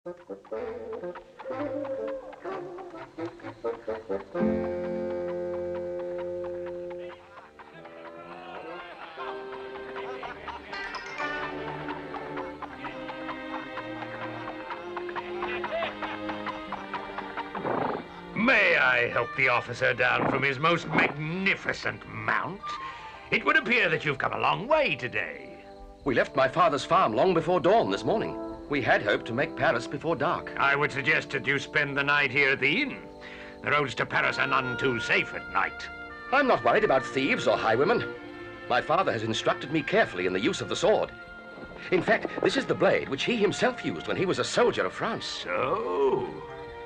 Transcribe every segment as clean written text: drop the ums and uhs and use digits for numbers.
May I help the officer down from his most magnificent mount? It would appear that you've come a long way today. We left my father's farm long before dawn this morning. We had hoped to make Paris before dark. I would suggest that you spend the night here at the inn. The roads to Paris are none too safe at night. I'm not worried about thieves or highwaymen. My father has instructed me carefully in the use of the sword. In fact, this is the blade which he himself used when he was a soldier of France. So,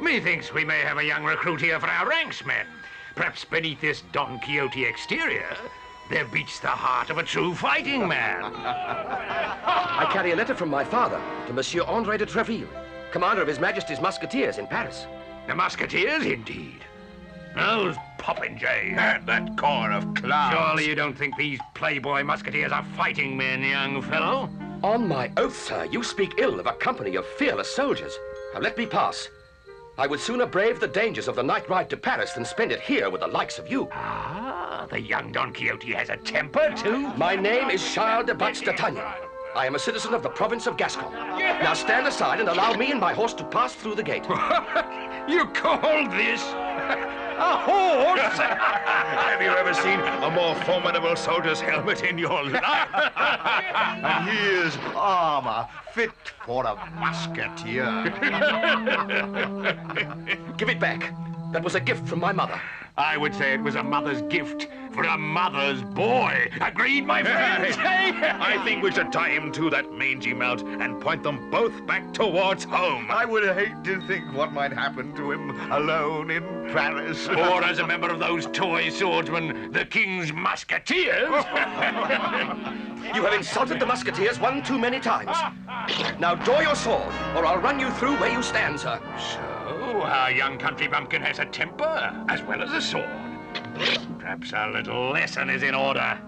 methinks we may have a young recruit here for our ranks, men. Perhaps beneath this Don Quixote exterior, there beats the heart of a true fighting man. I carry a letter from my father to Monsieur André de Treville, commander of His Majesty's Musketeers in Paris. The Musketeers, indeed. Those popinjays. And that corps of clowns. Surely you don't think these playboy musketeers are fighting men, young fellow? On my oath, sir, you speak ill of a company of fearless soldiers. Now let me pass. I would sooner brave the dangers of the night ride to Paris than spend it here with the likes of you. Ah, the young Don Quixote has a temper, too? My name is Charles de D'Artagnan. I am a citizen of the province of Gascon. Now stand aside and allow me and my horse to pass through the gate. You called this a horse? Have you ever seen a more formidable soldier's helmet in your life? And here's armor fit for a musketeer. Give it back. That was a gift from my mother. I would say it was a mother's gift for a mother's boy. Agreed, my friend? I think we should tie him to that mangy mount and point them both back towards home. I would hate to think what might happen to him alone in Paris. Or as a member of those toy swordsmen, the King's Musketeers. You have insulted the Musketeers one too many times. Now draw your sword, or I'll run you through where you stand, sir. So, our young country bumpkin has a temper as well as a sword. Perhaps a little lesson is in order.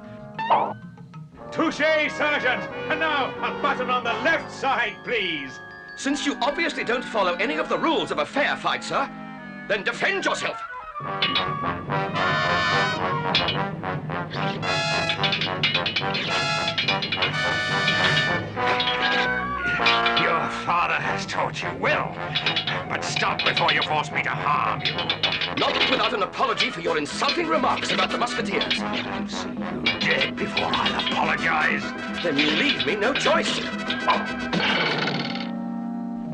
Touché, Sergeant! And now, a button on the left side, please. Since you obviously don't follow any of the rules of a fair fight, sir, then defend yourself. Your father has taught you well, but stop before you force me to harm you. Not without an apology for your insulting remarks about the Musketeers. I'll see you dead before I'll apologize. Then you leave me no choice.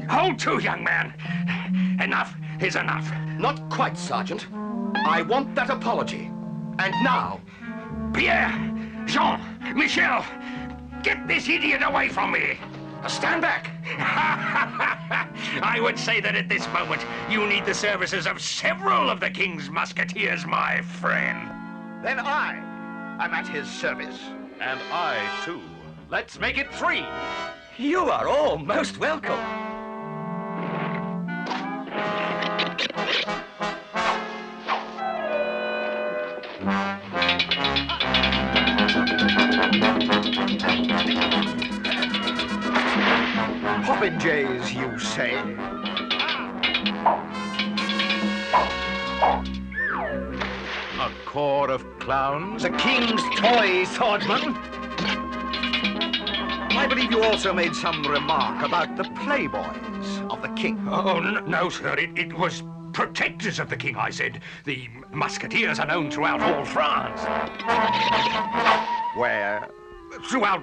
Hold to, young man. Enough is enough. Not quite, Sergeant. I want that apology. And now. Pierre, Jean, Michel, get this idiot away from me. Stand back. I would say that at this moment, you need the services of several of the King's Musketeers, my friend. Then I am at his service. And I, too. Let's make it 3. You are all most welcome. Popinjays, you say? A corps of clowns? The King's toy swordsman? I believe you also made some remark about the playboys of the King. Oh, no, sir. It was protectors of the King, I said. The Musketeers are known throughout all France. Where? Throughout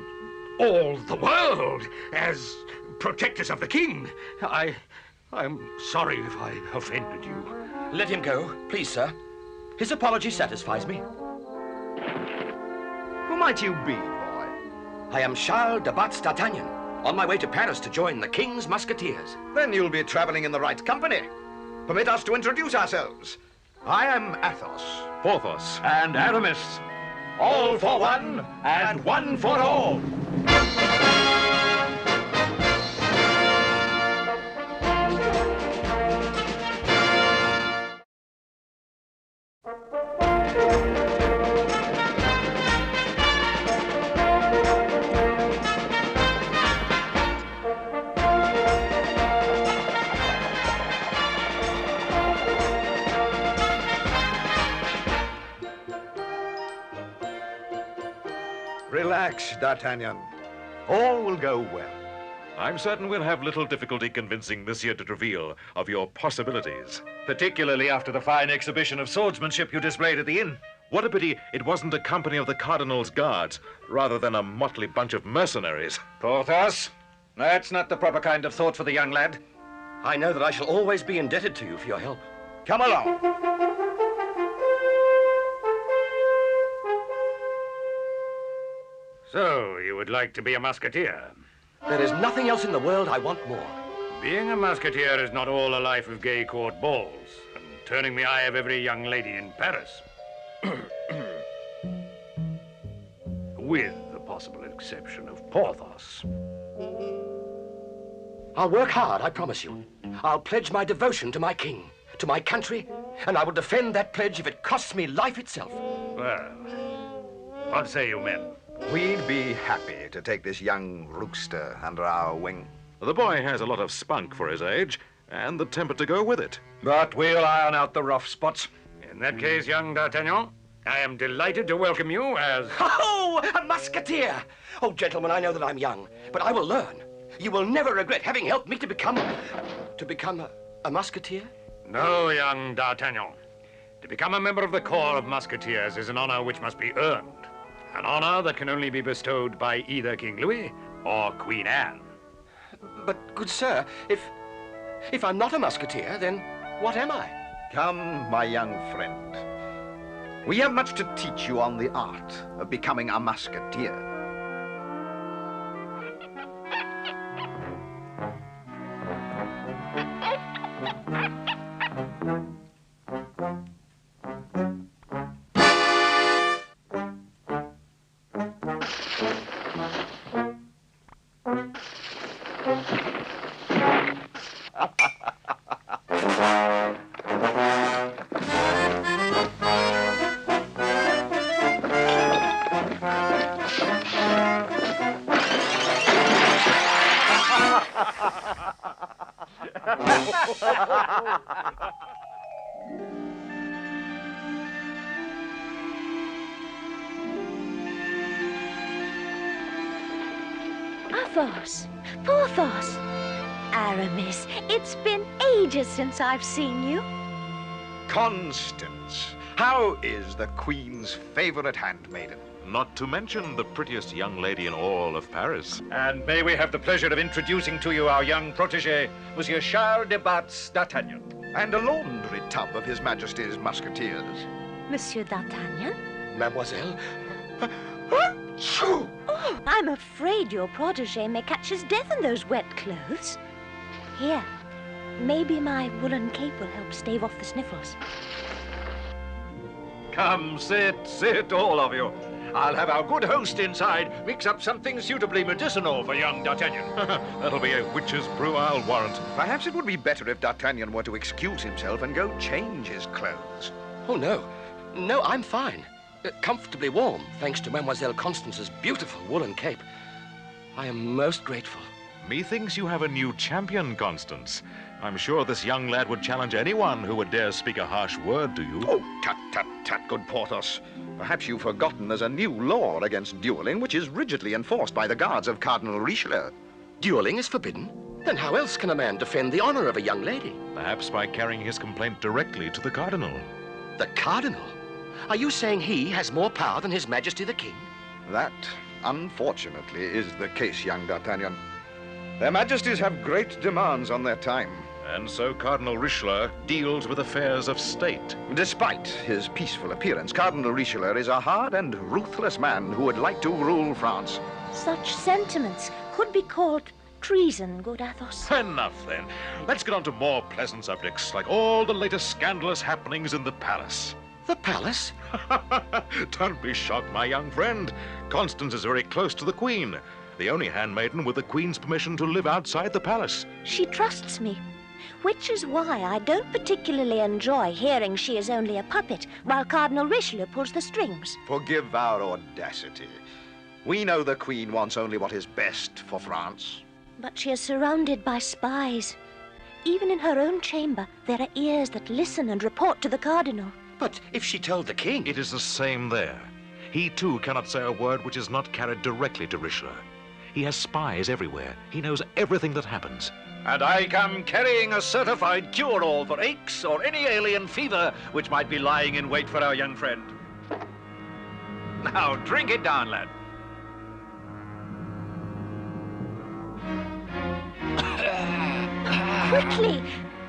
all the world as protectors of the King. I'm sorry if I offended you. Let him go, please, sir. His apology satisfies me. Who might you be, boy? I am Charles de D'Artagnan, on my way to Paris to join the King's Musketeers. Then you'll be traveling in the right company. Permit us to introduce ourselves. I am Athos. Porthos. And Aramis. All for one, and one for all. Relax, D'Artagnan. All will go well. I'm certain we'll have little difficulty convincing Monsieur de Treville of your possibilities. Particularly after the fine exhibition of swordsmanship you displayed at the inn. What a pity it wasn't a company of the Cardinal's guards, rather than a motley bunch of mercenaries. Porthos, that's not the proper kind of thought for the young lad. I know that I shall always be indebted to you for your help. Come along. So, you would like to be a musketeer? There is nothing else in the world I want more. Being a musketeer is not all a life of gay court balls and turning the eye of every young lady in Paris. With the possible exception of Porthos. I'll work hard, I promise you. I'll pledge my devotion to my king, to my country, and I will defend that pledge if it costs me life itself. Well, what say you men? We'd be happy to take this young rooster under our wing. The boy has a lot of spunk for his age, and the temper to go with it. But we'll iron out the rough spots. In that case, young D'Artagnan, I am delighted to welcome you as... Oh, a musketeer! Oh, gentlemen, I know that I'm young, but I will learn. You will never regret having helped me to become a musketeer. No, young D'Artagnan. To become a member of the Corps of Musketeers is an honor which must be earned. An honor that can only be bestowed by either King Louis or Queen Anne. But, good sir, if I'm not a musketeer, then what am I? Come, my young friend. We have much to teach you on the art of becoming a musketeer. Athos! Porthos! Aramis, it's been ages since I've seen you. Constance, how is the Queen's favorite handmaiden? Not to mention the prettiest young lady in all of Paris. And may we have the pleasure of introducing to you our young protégé, Monsieur Charles de Batz d'Artagnan. And a laundry tub of His Majesty's Musketeers. Monsieur d'Artagnan? Mademoiselle? Oh, I'm afraid your protégé may catch his death in those wet clothes. Here, maybe my woolen cape will help stave off the sniffles. Come, sit, all of you. I'll have our good host inside mix up something suitably medicinal for young D'Artagnan. That'll be a witch's brew, I'll warrant. Perhaps it would be better if D'Artagnan were to excuse himself and go change his clothes. Oh, no. No, I'm fine. Comfortably warm, thanks to Mademoiselle Constance's beautiful woolen cape. I am most grateful. Methinks you have a new champion, Constance. I'm sure this young lad would challenge anyone who would dare speak a harsh word to you. Oh, tut, good Porthos. Perhaps you've forgotten there's a new law against dueling which is rigidly enforced by the guards of Cardinal Richelieu. Dueling is forbidden? Then how else can a man defend the honor of a young lady? Perhaps by carrying his complaint directly to the Cardinal. The Cardinal? Are you saying he has more power than His Majesty the King? That, unfortunately, is the case, young D'Artagnan. Their Majesties have great demands on their time. And so Cardinal Richelieu deals with affairs of state. Despite his peaceful appearance, Cardinal Richelieu is a hard and ruthless man who would like to rule France. Such sentiments could be called treason, good Athos. Enough, then. Let's get on to more pleasant subjects, like all the latest scandalous happenings in the palace. The palace? Don't be shocked, my young friend. Constance is very close to the Queen, the only handmaiden with the Queen's permission to live outside the palace. She trusts me, which is why I don't particularly enjoy hearing she is only a puppet while Cardinal Richelieu pulls the strings. Forgive our audacity. We know the Queen wants only what is best for France. But she is surrounded by spies. Even in her own chamber, there are ears that listen and report to the Cardinal. But if she told the King... It is the same there. He too cannot say a word which is not carried directly to Richelieu. He has spies everywhere. He knows everything that happens. And I come carrying a certified cure-all for aches or any alien fever which might be lying in wait for our young friend. Now, drink it down, lad. Quickly!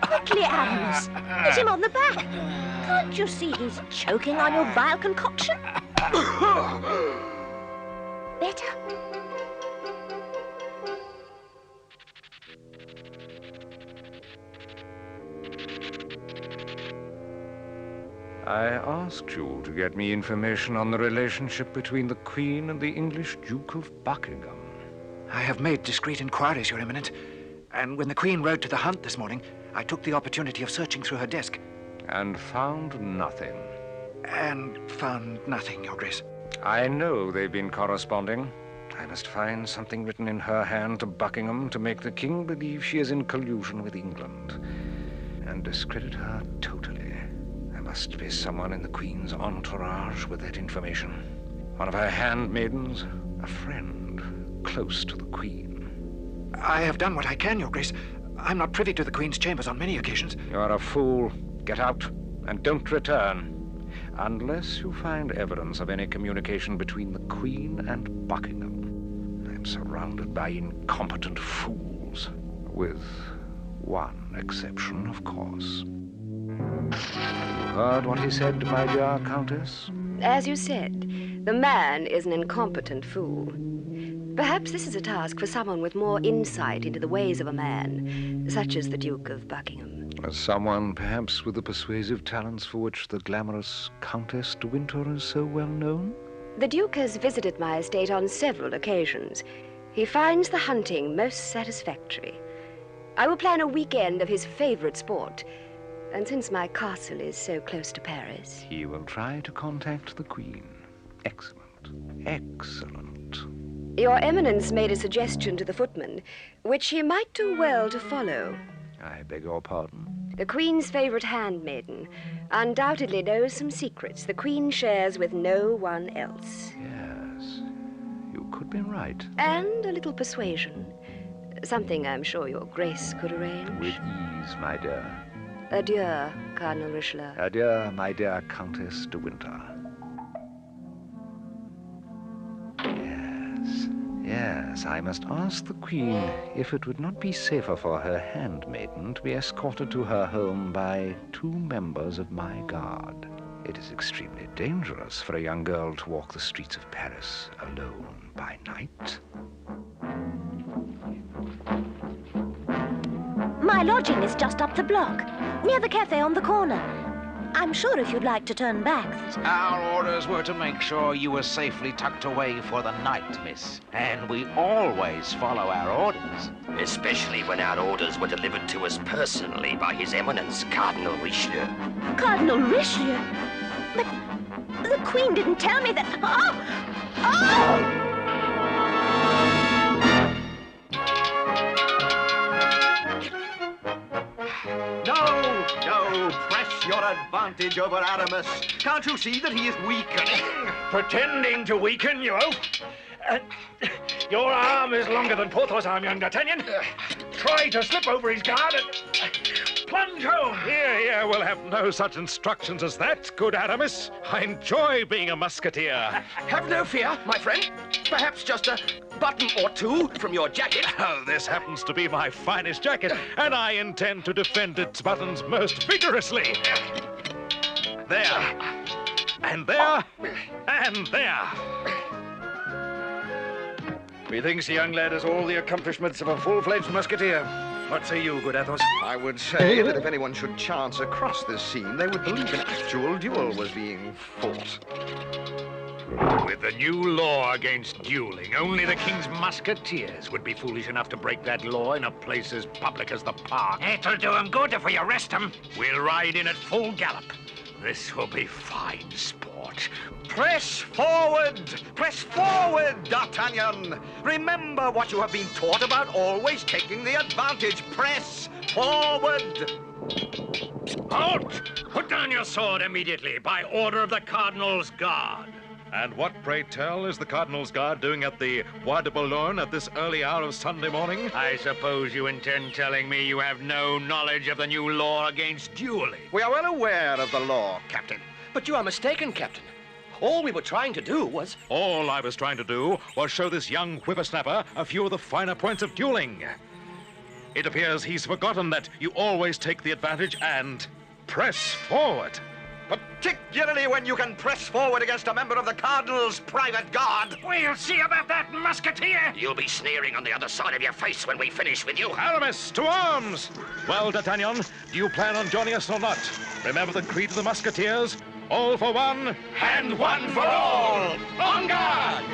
Quickly, Aramis! Hit him on the back! Can't you see he's choking on your vile concoction? Better? I asked you to get me information on the relationship between the Queen and the English Duke of Buckingham. I have made discreet inquiries, Your Eminence. And when the Queen rode to the hunt this morning, I took the opportunity of searching through her desk. And found nothing. And found nothing, Your Grace. I know they've been corresponding. I must find something written in her hand to Buckingham to make the King believe she is in collusion with England. And discredit her totally. There must be someone in the Queen's entourage with that information. One of her handmaidens, a friend, close to the Queen. I have done what I can, Your Grace. I'm not privy to the Queen's chambers on many occasions. You're a fool. Get out, and don't return. Unless you find evidence of any communication between the Queen and Buckingham. I'm surrounded by incompetent fools. With one exception, of course. You heard what he said, my dear Countess? As you said, the man is an incompetent fool. Perhaps this is a task for someone with more insight into the ways of a man, such as the Duke of Buckingham. Someone, perhaps, with the persuasive talents for which the glamorous Countess de Winter is so well known? The Duke has visited my estate on several occasions. He finds the hunting most satisfactory. I will plan a weekend of his favorite sport. And since my castle is so close to Paris... He will try to contact the Queen. Excellent. Excellent. Your Eminence made a suggestion to the footman, which he might do well to follow. I beg your pardon? The Queen's favorite handmaiden undoubtedly knows some secrets the Queen shares with no one else. Yes, you could be right. And a little persuasion. Something I'm sure your Grace could arrange. With ease, my dear. Adieu, Cardinal Richelieu. Adieu, my dear Countess de Winter. Yes, I must ask the Queen if it would not be safer for her handmaiden to be escorted to her home by 2 members of my guard. It is extremely dangerous for a young girl to walk the streets of Paris alone by night. My lodging is just up the block, near the cafe on the corner. I'm sure if you'd like to turn back... Our orders were to make sure you were safely tucked away for the night, miss. And we always follow our orders. Especially when our orders were delivered to us personally by His Eminence, Cardinal Richelieu. Cardinal Richelieu? But the Queen didn't tell me that... Oh! Oh! No, press your advantage over Aramis. Can't you see that he is weakening? Pretending to weaken, you oaf. Your arm is longer than Porthos' arm, young D'Artagnan. Try to slip over his guard and plunge home. Here, we'll have no such instructions as that, good Aramis. I enjoy being a musketeer. Have no fear, my friend. Perhaps just a button or 2 from your jacket. Oh, this happens to be my finest jacket, and I intend to defend its buttons most vigorously. There. And there. And there. Methinks the young lad has all the accomplishments of a full-fledged musketeer. What say you, good Athos? I would say that if anyone should chance across this scene, they would believe an actual duel was being fought. With the new law against dueling, only the King's Musketeers would be foolish enough to break that law in a place as public as the park. It'll do him good if we arrest him. We'll ride in at full gallop. This will be fine sport. Press forward! Press forward, D'Artagnan! Remember what you have been taught about always taking the advantage. Press forward! Halt! Put down your sword immediately, by order of the Cardinal's guard. And what, pray tell, is the Cardinal's Guard doing at the Bois de Boulogne at this early hour of Sunday morning? I suppose you intend telling me you have no knowledge of the new law against dueling. We are well aware of the law, Captain. But you are mistaken, Captain. All we were trying to do was... All I was trying to do was show this young whippersnapper a few of the finer points of dueling. It appears he's forgotten that you always take the advantage and press forward. Particularly when you can press forward against a member of the Cardinal's private guard. We'll see about that, Musketeer. You'll be sneering on the other side of your face when we finish with you. Aramis, to arms! Well, D'Artagnan, do you plan on joining us or not? Remember the creed of the Musketeers? All for one, And one for all! On guard!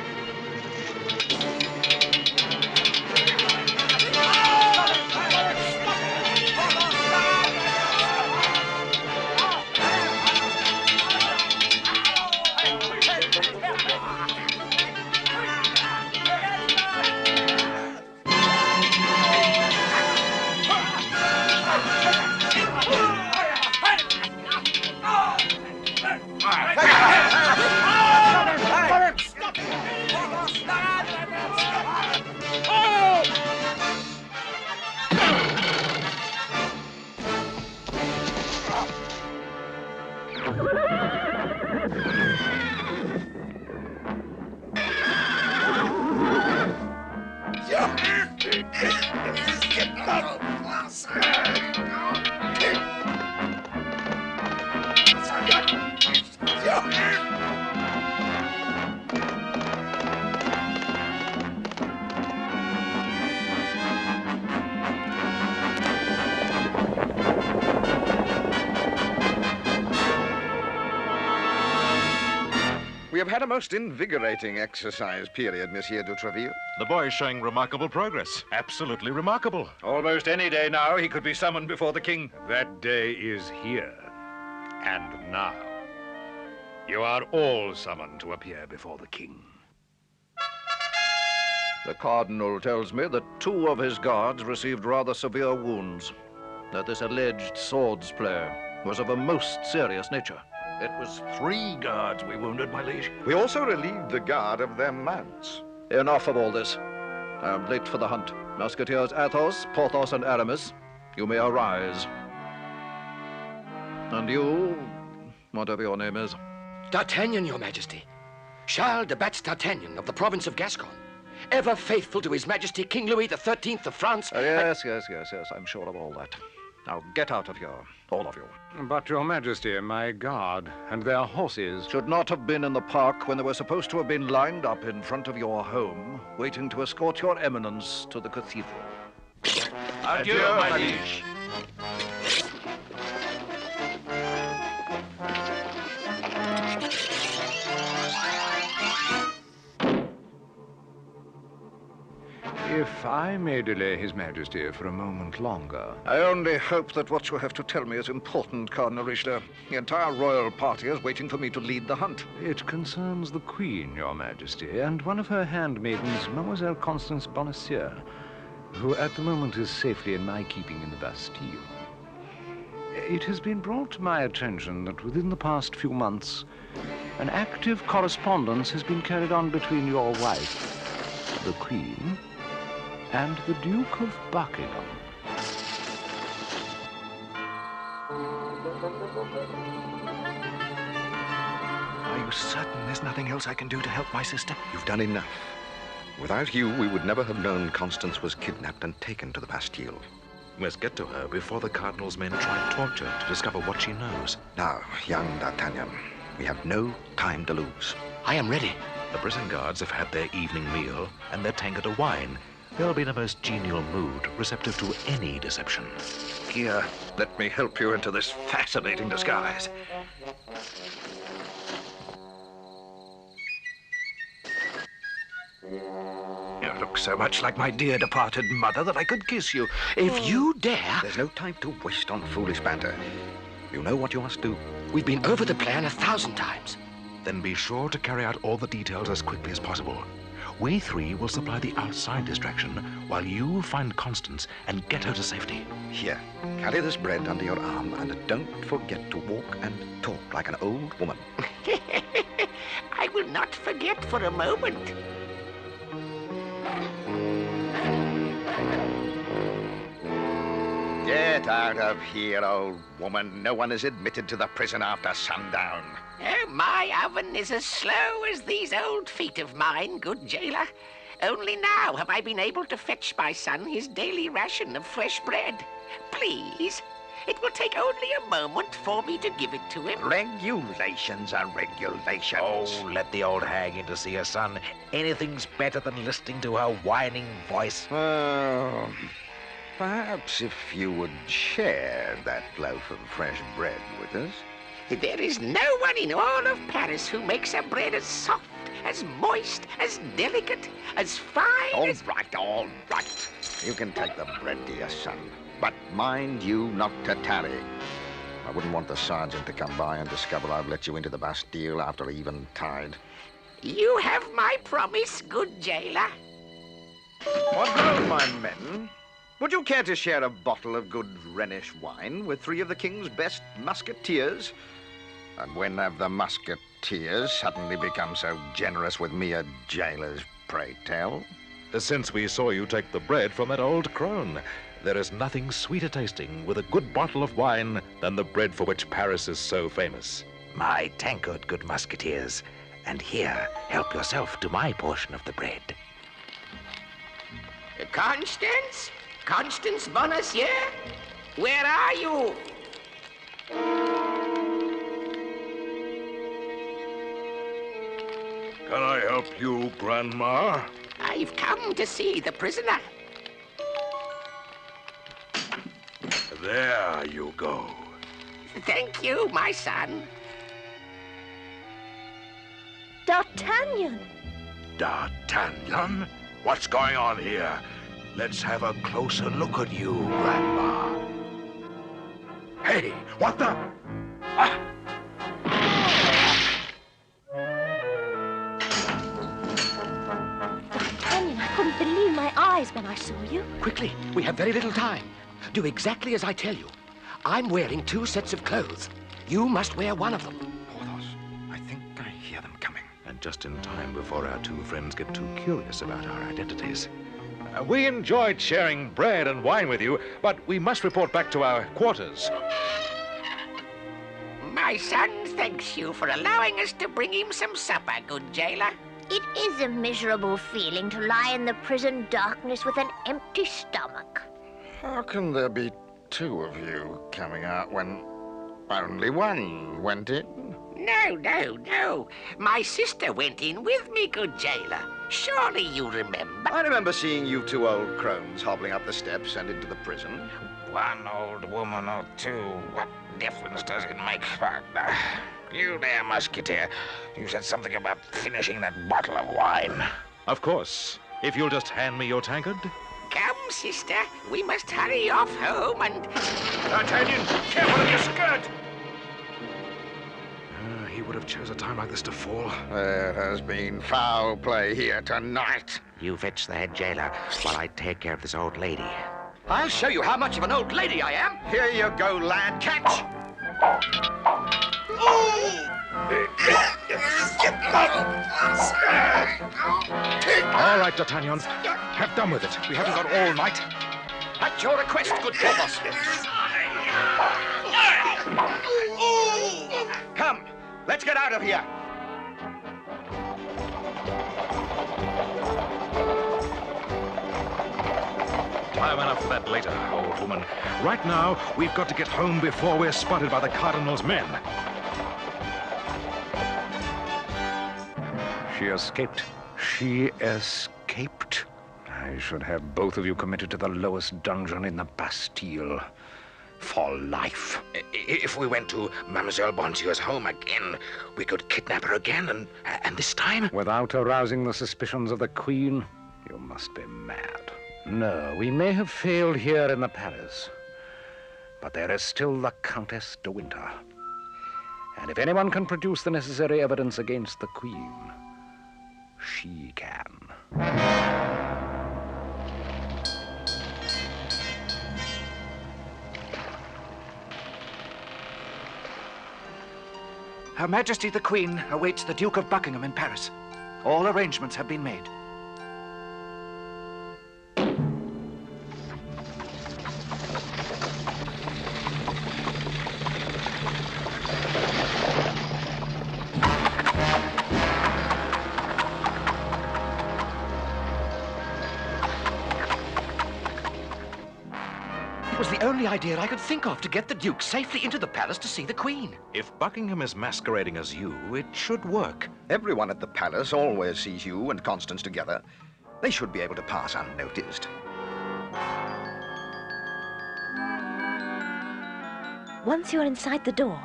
We have had a most invigorating exercise period, Monsieur de Treville. The boy's showing remarkable progress. Absolutely remarkable. Almost any day now, he could be summoned before the king. That day is here. And now. You are all summoned to appear before the king. The Cardinal tells me that 2 of his guards received rather severe wounds, that this alleged swords player was of a most serious nature. It was 3 guards we wounded, my liege. We also relieved the guard of their mounts. Enough of all this. I am late for the hunt. Musketeers Athos, Porthos, and Aramis, you may arise. And you, whatever your name is. D'Artagnan, Your Majesty. Charles de Batz d'Artagnan of the province of Gascon. Ever faithful to His Majesty King Louis XIII of France. Yes, I'm sure of all that. Now get out of here, all of you. But, Your Majesty, my guard and their horses should not have been in the park when they were supposed to have been lined up in front of your home, waiting to escort your eminence to the cathedral. Adieu, my liege. If I may delay His Majesty for a moment longer. I only hope that what you have to tell me is important, Cardinal Richelieu. The entire royal party is waiting for me to lead the hunt. It concerns the Queen, Your Majesty, and one of her handmaidens, Mademoiselle Constance Bonacieux, who at the moment is safely in my keeping in the Bastille. It has been brought to my attention that within the past few months, an active correspondence has been carried on between your wife, the Queen, and the Duke of Buckingham. Are you certain there's nothing else I can do to help my sister? You've done enough. Without you, we would never have known Constance was kidnapped and taken to the Bastille. We must get to her before the Cardinal's men try and torture her to discover what she knows. Now, young D'Artagnan, we have no time to lose. I am ready. The prison guards have had their evening meal and their tankard of wine. They'll be in a most genial mood, receptive to any deception. Here, let me help you into this fascinating disguise. You look so much like my dear departed mother that I could kiss you. If you dare... There's no time to waste on foolish banter. You know what you must do. We've been over the plan 1,000 times. Then be sure to carry out all the details as quickly as possible. We 3 will supply the outside distraction while you find Constance and get her to safety. Here, carry this bread under your arm and don't forget to walk and talk like an old woman. I will not forget for a moment. Get out of here, old woman. No one is admitted to the prison after sundown. Oh, my oven is as slow as these old feet of mine, good jailer. Only now have I been able to fetch my son his daily ration of fresh bread. Please, it will take only a moment for me to give it to him. Regulations are regulations. Oh, let the old hag in to see her son. Anything's better than listening to her whining voice. Perhaps if you would share that loaf of fresh bread with us. There is no one in all of Paris who makes a bread as soft, as moist, as delicate, as fine as... All right. You can take the bread, dear son. But mind you not to tarry. I wouldn't want the sergeant to come by and discover I've let you into the Bastille after eventide. You have my promise, good jailer. What now, my men? Would you care to share a bottle of good Rhenish wine with 3 of the king's best musketeers? And when have the musketeers suddenly become so generous with mere jailers, pray tell? Since we saw you take the bread from that old crone, there is nothing sweeter tasting with a good bottle of wine than the bread for which Paris is so famous. My tankard, good musketeers. And here, help yourself to my portion of the bread. Constance? Constance Bonacieux? Where are you? Can I help you, Grandma? I've come to see the prisoner. There you go. Thank you, my son. D'Artagnan! D'Artagnan? What's going on here? Let's have a closer look at you, Grandma. Hey, what the? Ah! D'Artagnan, I couldn't believe my eyes when I saw you. Quickly, we have very little time. Do exactly as I tell you. I'm wearing 2 sets of clothes. You must wear one of them. Porthos, I think I hear them coming. And just in time before our 2 friends get too curious about our identities. We enjoyed sharing bread and wine with you, but we must report back to our quarters. My son thanks you for allowing us to bring him some supper, good jailer. It is a miserable feeling to lie in the prison darkness with an empty stomach. How can there be 2 of you coming out when only one went in? No. My sister went in with me, good jailer. Surely you remember. I remember seeing you 2 old crones hobbling up the steps and into the prison. One old woman or 2, what difference does it make, partner? You there, musketeer. You said something about finishing that bottle of wine. Of course. If you'll just hand me your tankard. Come, sister. We must hurry off home and... D'Artagnan, careful of your skirt! He would have chose a time like this to fall. There has been foul play here tonight. You fetch the head jailer while I take care of this old lady. I'll show you how much of an old lady I am. Here you go, lad. Catch! All right, D'Artagnan. Have done with it. We haven't got all night. At your request, good Porthos. Come, let's get out of here. Time enough for that later, old woman. Right now, we've got to get home before we're spotted by the Cardinal's men. She escaped. She escaped. I should have both of you committed to the lowest dungeon in the Bastille. For life. If we went to Mademoiselle Boncieur's home again, we could kidnap her again, and this time... Without arousing the suspicions of the Queen? You must be mad. No, we may have failed here in the Paris, but there is still the Countess de Winter. And if anyone can produce the necessary evidence against the Queen, she can. Her Majesty the Queen awaits the Duke of Buckingham in Paris. All arrangements have been made. It was the only idea I could think of to get the Duke safely into the palace to see the Queen. If Buckingham is masquerading as you, it should work. Everyone at the palace always sees you and Constance together. They should be able to pass unnoticed. Once you're inside the door,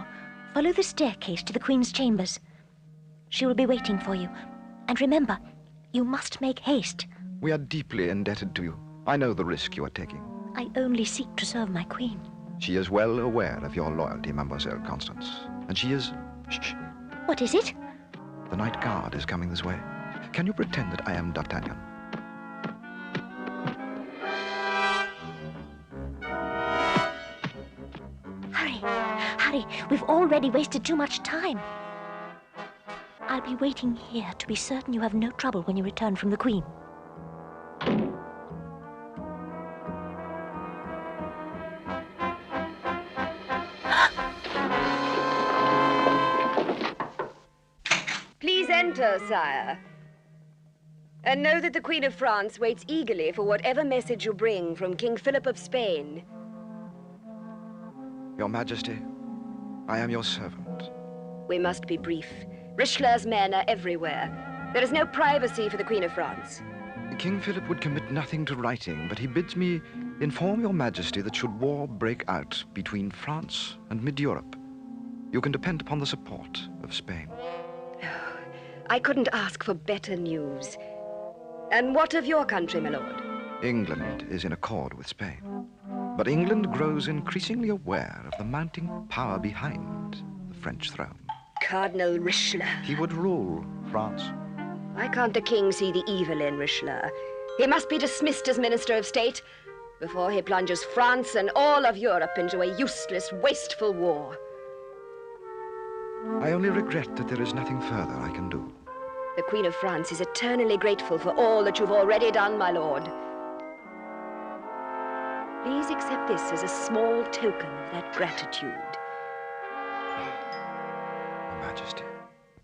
follow the staircase to the Queen's chambers. She will be waiting for you. And remember, you must make haste. We are deeply indebted to you. I know the risk you are taking. I only seek to serve my Queen. She is well aware of your loyalty, Mademoiselle Constance. And she is... Shh. What is it? The Night Guard is coming this way. Can you pretend that I am D'Artagnan? Hurry, we've already wasted too much time. I'll be waiting here to be certain you have no trouble when you return from the Queen. Please enter, sire. And know that the Queen of France waits eagerly for whatever message you bring from King Philip of Spain. Your Majesty, I am your servant. We must be brief. Richelieu's men are everywhere. There is no privacy for the Queen of France. King Philip would commit nothing to writing, but he bids me inform your Majesty that should war break out between France and mid-Europe, you can depend upon the support of Spain. I couldn't ask for better news. And what of your country, my lord? England is in accord with Spain. But England grows increasingly aware of the mounting power behind the French throne. Cardinal Richelieu. He would rule France. Why can't the king see the evil in Richelieu? He must be dismissed as Minister of State before he plunges France and all of Europe into a useless, wasteful war. I only regret that there is nothing further I can do. The Queen of France is eternally grateful for all that you've already done, my lord. Please accept this as a small token of that gratitude. Your Majesty,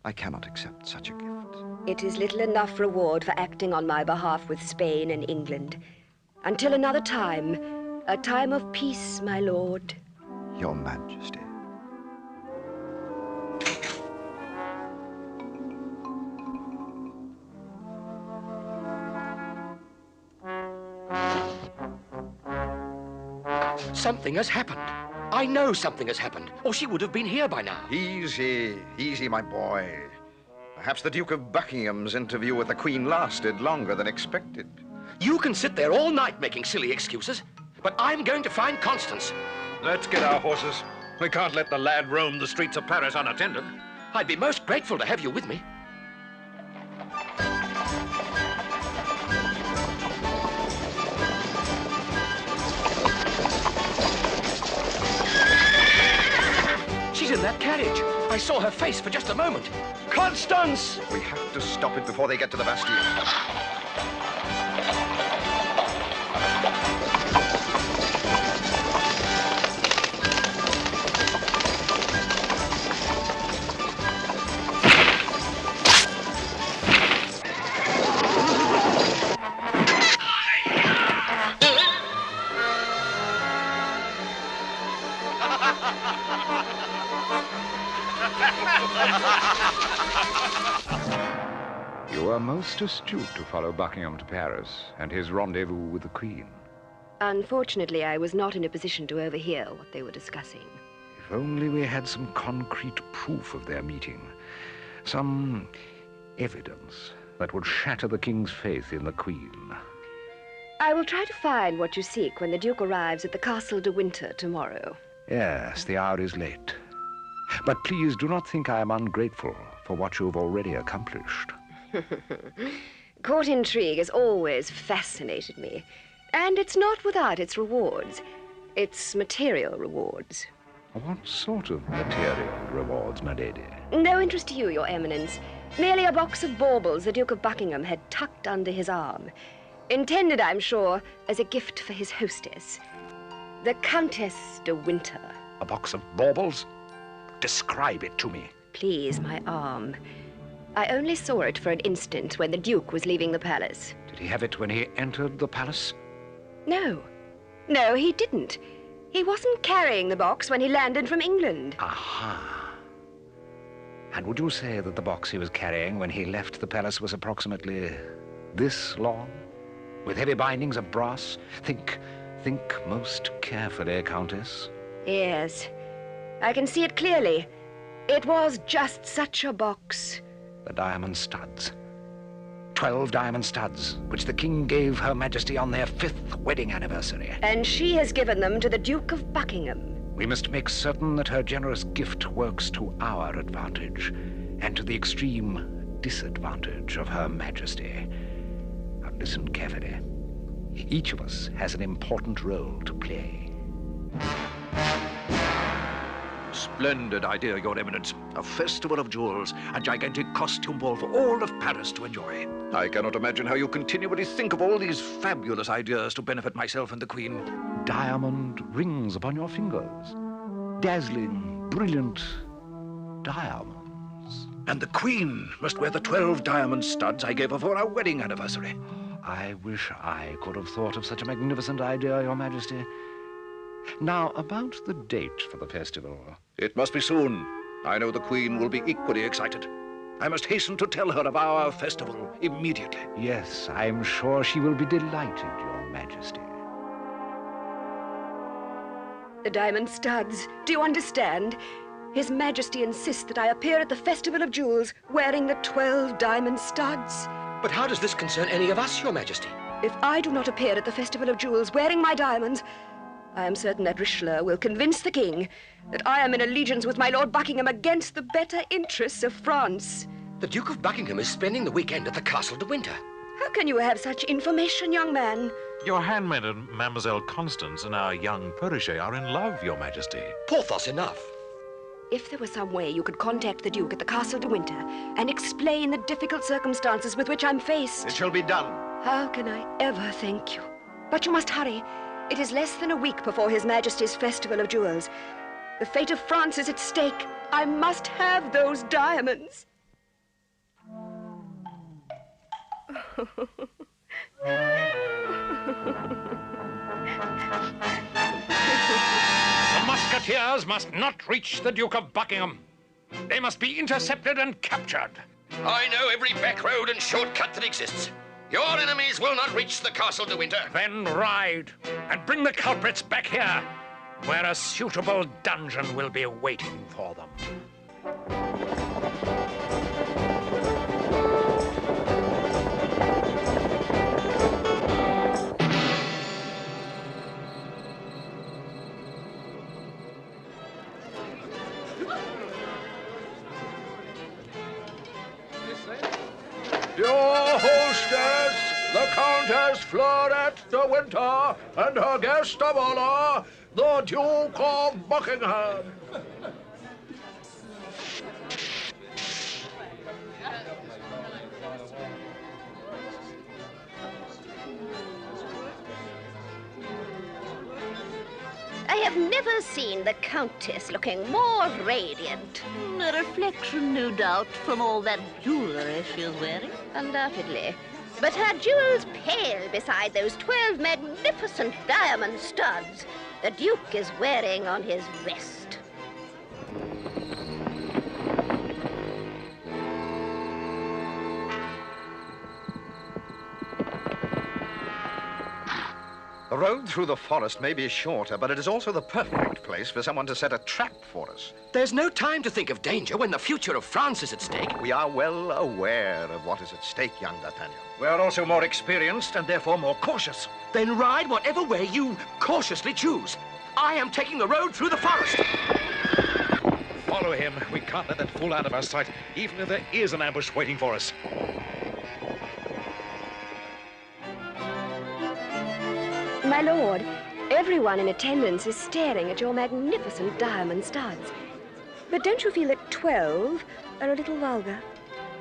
I cannot accept such a gift. It is little enough reward for acting on my behalf with Spain and England. Until another time, a time of peace, my lord. Your Majesty. Something has happened. I know something has happened, or she would have been here by now. Easy, easy, my boy. Perhaps the Duke of Buckingham's interview with the Queen lasted longer than expected. You can sit there all night making silly excuses, but I'm going to find Constance. Let's get our horses. We can't let the lad roam the streets of Paris unattended. I'd be most grateful to have you with me. She's in that carriage. I saw her face for just a moment. Constance! We have to stop it before they get to the Bastille. You were most astute to follow Buckingham to Paris and his rendezvous with the Queen. Unfortunately, I was not in a position to overhear what they were discussing. If only we had some concrete proof of their meeting. Some evidence that would shatter the King's faith in the Queen. I will try to find what you seek when the Duke arrives at the Castle de Winter tomorrow. Yes, the hour is late. But please do not think I am ungrateful for what you have already accomplished. Court intrigue has always fascinated me. And it's not without its rewards. Its material rewards. What sort of material rewards, my lady? No interest to you, Your Eminence. Merely a box of baubles the Duke of Buckingham had tucked under his arm. Intended, I'm sure, as a gift for his hostess, the Countess de Winter. A box of baubles? Describe it to me. Please, my arm. I only saw it for an instant when the Duke was leaving the palace. Did he have it when he entered the palace? No. No, he didn't. He wasn't carrying the box when he landed from England. Aha. And would you say that the box he was carrying when he left the palace was approximately this long? With heavy bindings of brass? Think most carefully, Countess. Yes. I can see it clearly. It was just such a box. The diamond studs. 12 diamond studs, which the King gave Her Majesty on their 5th wedding anniversary. And she has given them to the Duke of Buckingham. We must make certain that her generous gift works to our advantage and to the extreme disadvantage of Her Majesty. Now listen carefully. Each of us has an important role to play. Splendid idea, Your Eminence. A festival of jewels, a gigantic costume ball for all of Paris to enjoy. I cannot imagine how you continually think of all these fabulous ideas to benefit myself and the Queen. Diamond rings upon your fingers. Dazzling, brilliant diamonds. And the Queen must wear the 12 diamond studs I gave her for our wedding anniversary. I wish I could have thought of such a magnificent idea, Your Majesty. Now, about the date for the festival. It must be soon. I know the Queen will be equally excited. I must hasten to tell her of our festival immediately. Yes, I'm sure she will be delighted, Your Majesty. The diamond studs. Do you understand? His Majesty insists that I appear at the Festival of Jewels wearing the 12 diamond studs. But how does this concern any of us, Your Majesty? If I do not appear at the Festival of Jewels wearing my diamonds, I am certain that Richelieu will convince the King that I am in allegiance with my Lord Buckingham against the better interests of France. The Duke of Buckingham is spending the weekend at the Castle de Winter. How can you have such information, young man? Your handmaiden, Mademoiselle Constance, and our young protégé are in love, Your Majesty. Porthos, enough. If there was some way you could contact the Duke at the Castle de Winter and explain the difficult circumstances with which I'm faced... It shall be done. How can I ever thank you? But you must hurry. It is less than a week before His Majesty's Festival of Jewels. The fate of France is at stake. I must have those diamonds. The Musketeers must not reach the Duke of Buckingham. They must be intercepted and captured. I know every back road and shortcut that exists. Your enemies will not reach the Castle de Winter. Then ride and bring the culprits back here, where a suitable dungeon will be waiting for them. Your hostess, the Countess Florette de Winter, and her guest of honor, the Duke of Buckingham. I have never seen the Countess looking more radiant. A reflection, no doubt, from all that jewellery she is wearing. Undoubtedly. But her jewels pale beside those 12 magnificent diamond studs the Duke is wearing on his wrist. The road through the forest may be shorter, but it is also the perfect place for someone to set a trap for us. There's no time to think of danger when the future of France is at stake. We are well aware of what is at stake, young D'Artagnan. We are also more experienced and therefore more cautious. Then ride whatever way you cautiously choose. I am taking the road through the forest. Follow him. We can't let that fool out of our sight, even if there is an ambush waiting for us. My lord, Everyone in attendance is staring at your magnificent diamond studs. But don't you feel that 12 are a little vulgar?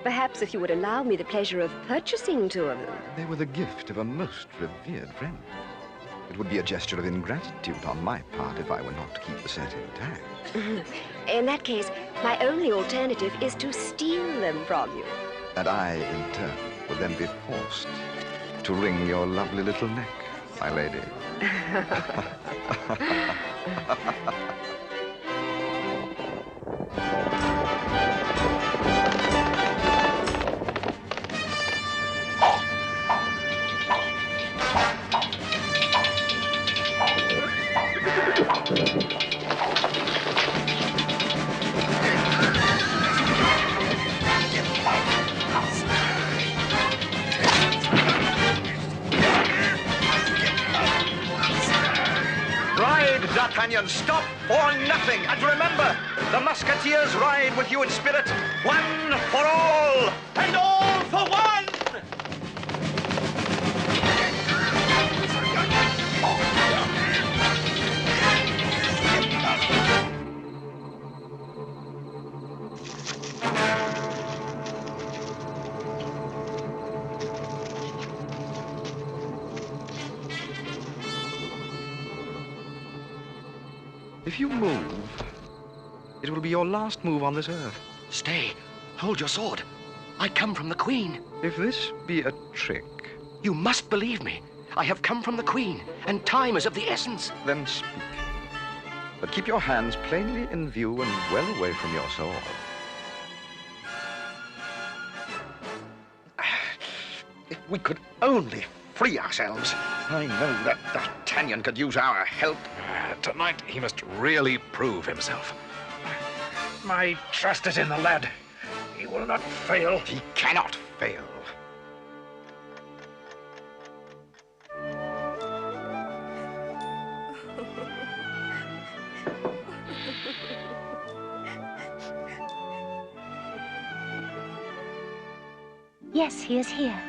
Perhaps if you would allow me the pleasure of purchasing 2 of them. They were the gift of a most revered friend. It would be a gesture of ingratitude on my part if I were not to keep the set intact. In that case, my only alternative is to steal them from you. And I, in turn, will then be forced to wring your lovely little neck, my lady. D'Artagnan, stop for nothing. And remember, the Musketeers ride with you in spirit. One for all, and all for one! If you move, it will be your last move on this earth. Stay. Hold your sword. I come from the Queen. If this be a trick... You must believe me. I have come from the Queen, and time is of the essence. Then speak. But keep your hands plainly in view and well away from your sword. If we could only free ourselves. I know that D'Artagnan could use our help. Tonight, he must really prove himself. My trust is in the lad. He will not fail. He cannot fail. Yes, he is here.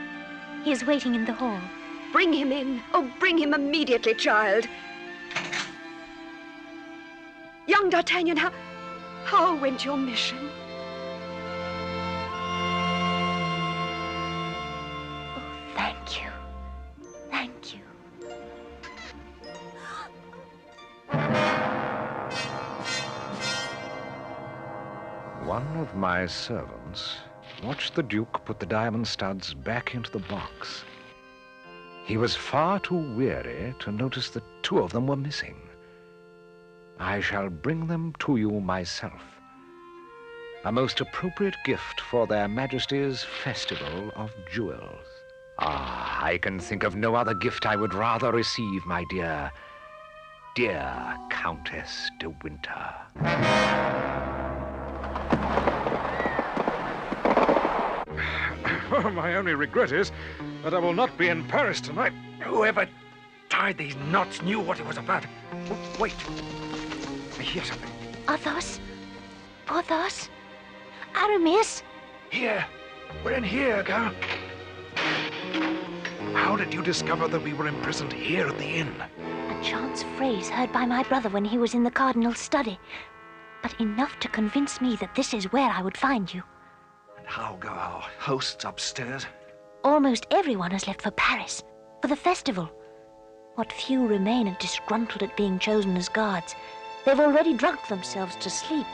He is waiting in the hall. Bring him in. Oh, bring him immediately, child. Young D'Artagnan, how went your mission? Oh, thank you. Thank you. One of my servants watched the Duke put the diamond studs back into the box. He was far too weary to notice that 2 of them were missing. I shall bring them to you myself. A most appropriate gift for their Majesties' Festival of Jewels. Ah, I can think of no other gift I would rather receive, my dear Countess de Winter. My only regret is that I will not be in Paris tonight. Whoever tied these knots knew what it was about. Wait. I hear something. Athos? Porthos? Aramis? Here. We're in here, girl. How did you discover that we were imprisoned here at the inn? A chance phrase heard by my brother when he was in the cardinal's study. But enough to convince me that this is where I would find you. And how go our hosts upstairs? Almost everyone has left for Paris, for the festival. What few remain are disgruntled at being chosen as guards. They've already drunk themselves to sleep.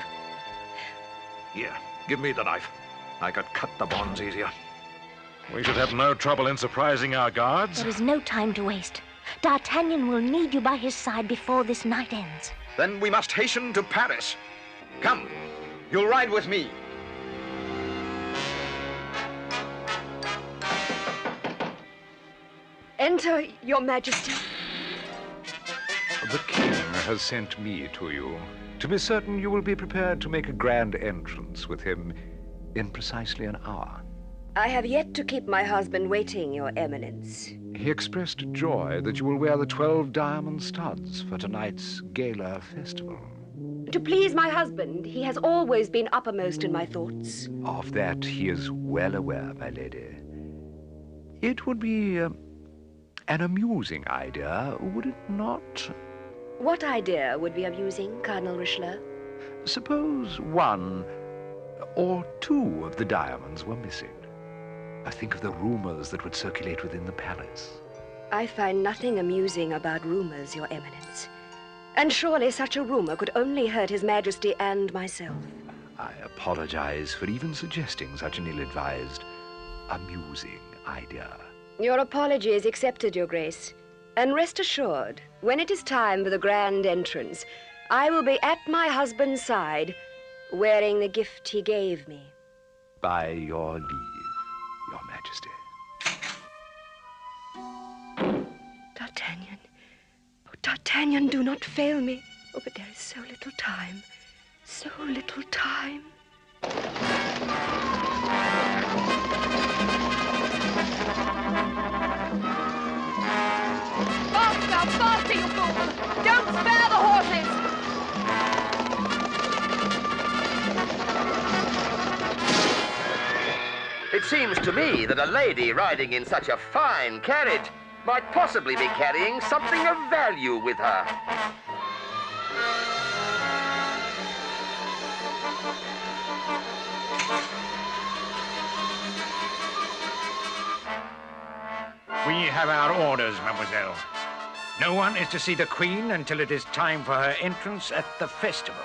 Here, give me the knife. I could cut the bonds easier. We should have no trouble in surprising our guards. There is no time to waste. D'Artagnan will need you by his side before this night ends. Then we must hasten to Paris. Come, you'll ride with me. Enter, Your Majesty. The king has sent me to you. To be certain, you will be prepared to make a grand entrance with him in precisely an hour. I have yet to keep my husband waiting, Your Eminence. He expressed joy that you will wear the 12 diamond studs for tonight's gala festival. To please my husband, he has always been uppermost in my thoughts. Of that he is well aware, my lady. It would be An amusing idea, would it not? What idea would be amusing, Cardinal Richelieu? Suppose one or two of the diamonds were missing. I think of the rumors that would circulate within the palace. I find nothing amusing about rumors, Your Eminence. And surely such a rumor could only hurt His Majesty and myself. I apologize for even suggesting such an ill-advised, amusing idea. Your apology is accepted, Your Grace. And rest assured, when it is time for the grand entrance, I will be at my husband's side, wearing the gift he gave me. By your leave, Your Majesty. D'Artagnan. Oh, D'Artagnan, do not fail me. Oh, but there is so little time. So little time. Faster, faster, you fool! Don't spare the horses! It seems to me that a lady riding in such a fine carriage might possibly be carrying something of value with her. We have our orders, mademoiselle. No one is to see the Queen until it is time for her entrance at the festival.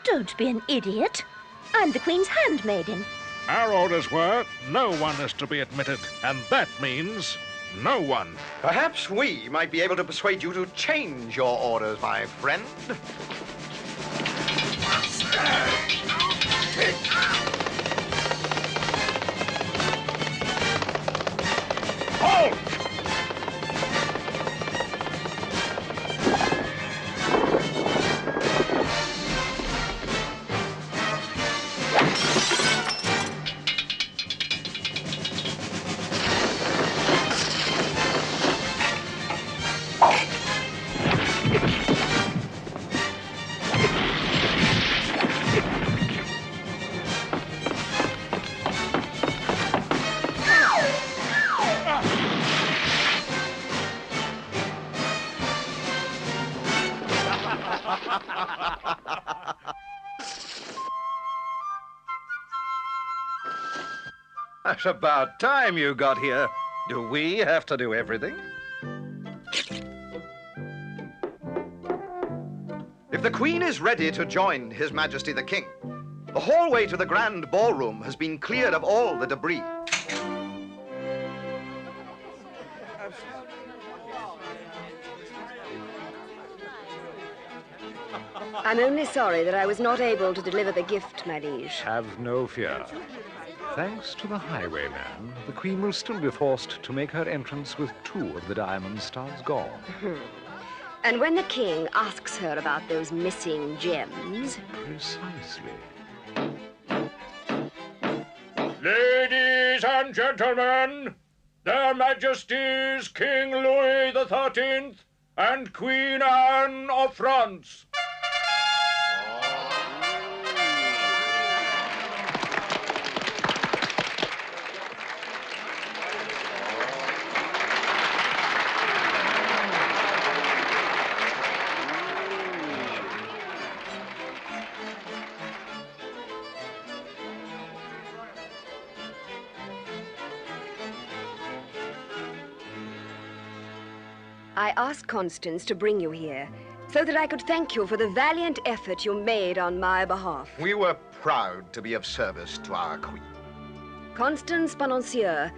Don't be an idiot. I'm the Queen's handmaiden. Our orders were no one is to be admitted, and that means no one. Perhaps we might be able to persuade you to change your orders, my friend. Halt! That's about time you got here. Do we have to do everything? If the Queen is ready to join His Majesty the King, the hallway to the grand ballroom has been cleared of all the debris. I'm only sorry that I was not able to deliver the gift, my liege. Have no fear. Thanks to the highwayman, the Queen will still be forced to make her entrance with 2 of the diamond stars gone. And when the king asks her about those missing gems... Precisely. Ladies and gentlemen, Their Majesties King Louis XIII and Queen Anne of France. I asked Constance to bring you here so that I could thank you for the valiant effort you made on my behalf. We were proud to be of service to our Queen. Constance Bonancieux,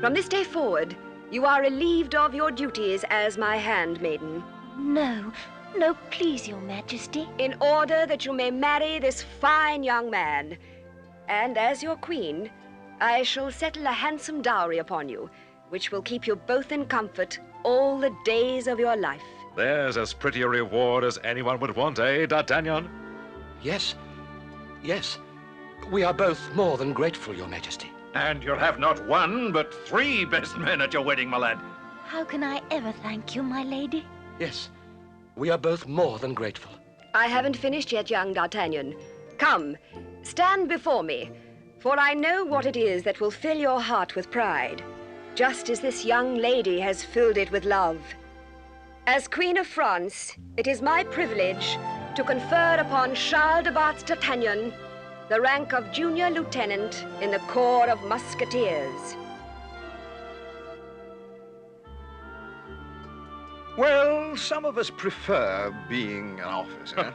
from this day forward, you are relieved of your duties as my handmaiden. No, no, please, Your Majesty. In order that you may marry this fine young man. And as your queen, I shall settle a handsome dowry upon you, which will keep you both in comfort all the days of your life. There's as pretty a reward as anyone would want, eh, D'Artagnan? Yes. Yes. We are both more than grateful, Your Majesty. And you'll have not 1, but 3 best men at your wedding, my lad. How can I ever thank you, my lady? Yes. We are both more than grateful. I haven't finished yet, young D'Artagnan. Come, stand before me, for I know what it is that will fill your heart with pride. just as this young lady has filled it with love. As Queen of France, it is my privilege to confer upon Charles de D'Artagnan the rank of Junior Lieutenant in the Corps of Musketeers. Well, some of us prefer being an officer.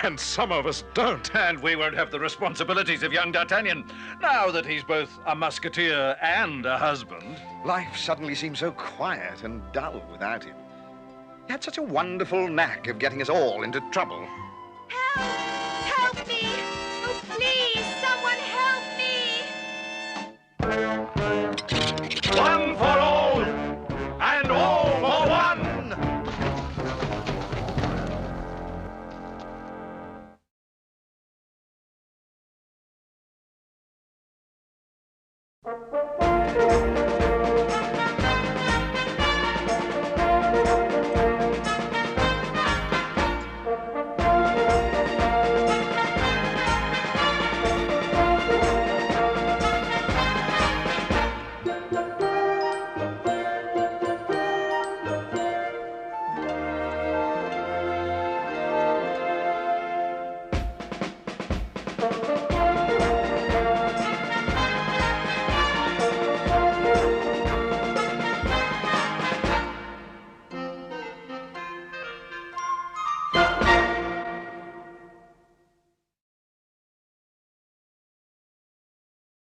And some of us don't. And we won't have the responsibilities of young D'Artagnan, now that he's both a musketeer and a husband. Life suddenly seems so quiet and dull without him. He had such a wonderful knack of getting us all into trouble. Help me! Oh, please, someone help me! One for all, and all for one!